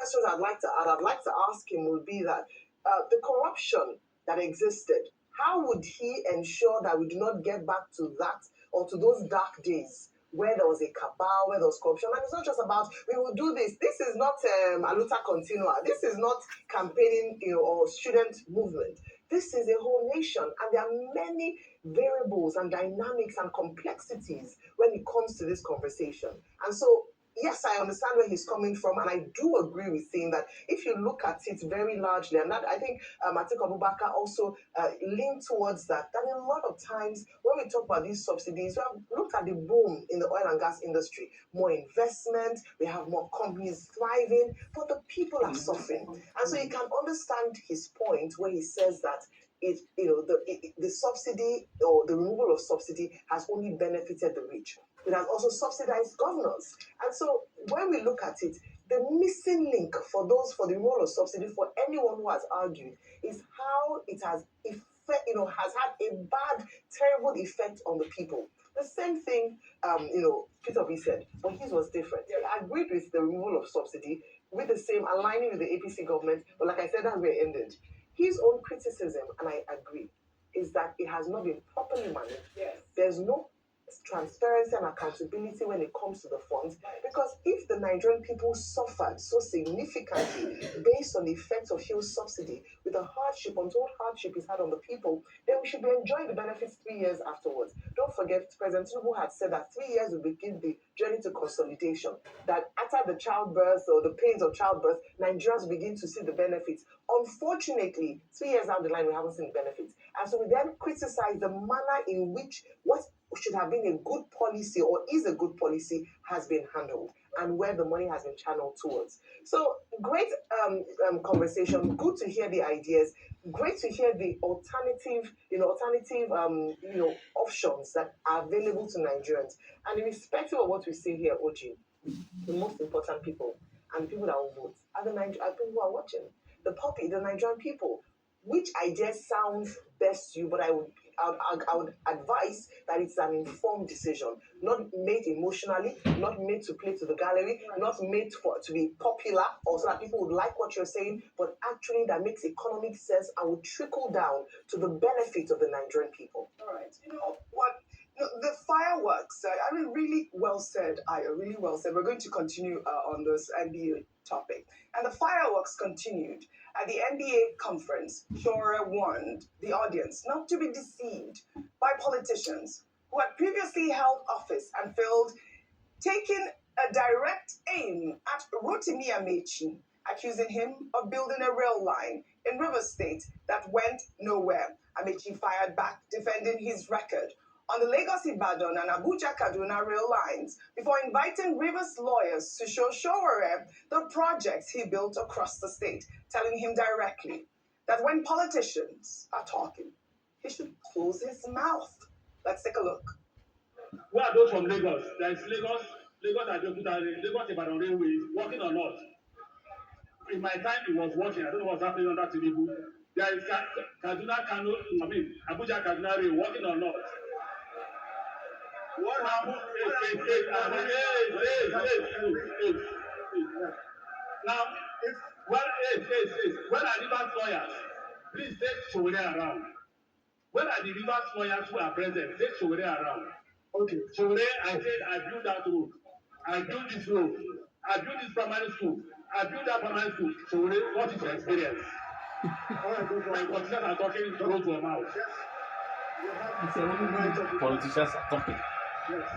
questions I'd like to ask him would be that the corruption that existed, how would he ensure that we do not get back to that or to those dark days where there was a cabal, where there was corruption? And it's not just about we will do this. This is not a luta continua. This is not campaigning, or student movement. This is a whole nation, and there are many variables and dynamics and complexities when it comes to this conversation. And so, yes, I understand where he's coming from, and I do agree with saying that if you look at it very largely, and that I think Atiku Abubakar also leaned towards that a lot of times when we talk about these subsidies, we have looked at the boom in the oil and gas industry, more investment, we have more companies thriving, but the people are suffering. And so you can understand his point where he says that the subsidy or the removal of subsidy has only benefited the rich. It has also subsidized governors. And so when we look at it, the missing link for the removal of subsidy for anyone who has argued is how it has has had a bad, terrible effect on the people. The same thing, Peter B said, but his was different. He agreed with the removal of subsidy, with the same aligning with the APC government, but like I said, that's where it ended. His own criticism, and I agree, is that it has not been properly managed. Yes. There's no transparency and accountability when it comes to the funds, because if the Nigerian people suffered so significantly based on the effects of fuel subsidy, with the untold hardship it's had on the people, then we should be enjoying the benefits 3 years afterwards. Don't forget, President Tinubu had said that 3 years will begin the journey to consolidation, that after the childbirth or the pains of childbirth, Nigerians begin to see the benefits. Unfortunately, 3 years down the line, we haven't seen the benefits. And so we then criticize the manner in which what should have been a good policy or is a good policy has been handled and where the money has been channeled towards. So great conversation. Good to hear the ideas. Great to hear the alternative options that are available to Nigerians. And irrespective of what we say here, Ojye, the most important people and the people that will vote are people who are watching. The Nigerian people. Which idea sounds best to you? But I would advise that it's an informed decision, not made emotionally, not made to play to the gallery, not made to be popular or so that people would like what you're saying, but actually that makes economic sense and will trickle down to the benefit of the Nigerian people. All right. You know what? The fireworks, I mean, really well said, Ayo, really well said. We're going to continue on this NBA topic. And the fireworks continued. At the NBA conference, Shore warned the audience not to be deceived by politicians who had previously held office and failed, taking a direct aim at Rotimi Amechi, accusing him of building a rail line in Rivers State that went nowhere. Amechi fired back, defending his record on the Lagos-Ibadan and Abuja-Kaduna rail lines before inviting Rivers lawyers to show Showore the projects he built across the state, telling him directly that when politicians are talking, he should close his mouth. Let's take a look. Where are those from Lagos? There is Lagos-Ibadan Railway working or not? In my time, it was working. I don't know what's happening on that Tinubu. There is Abuja-Kaduna Rail working or not? What happened? Now, when are Rivers lawyers? Please take Showore around. When are the Rivers lawyers who are present? Take Showore around. Okay. Showore, I said I built that road. I built this road. I built this primary school. I built that primary school. Showore, what is your experience? My politicians are talking close to your mouth. Politicians are talking. Yes.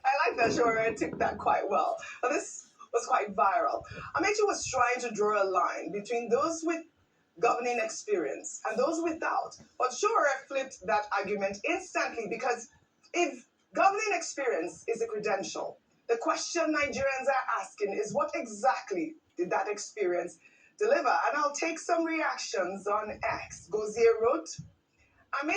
I like that Shore took that quite well. But this was quite viral. Amechi was trying to draw a line between those with governing experience and those without. But Shore flipped that argument instantly, because if governing experience is a credential, the question Nigerians are asking is what exactly did that experience deliver? And I'll take some reactions on X. Gozier wrote,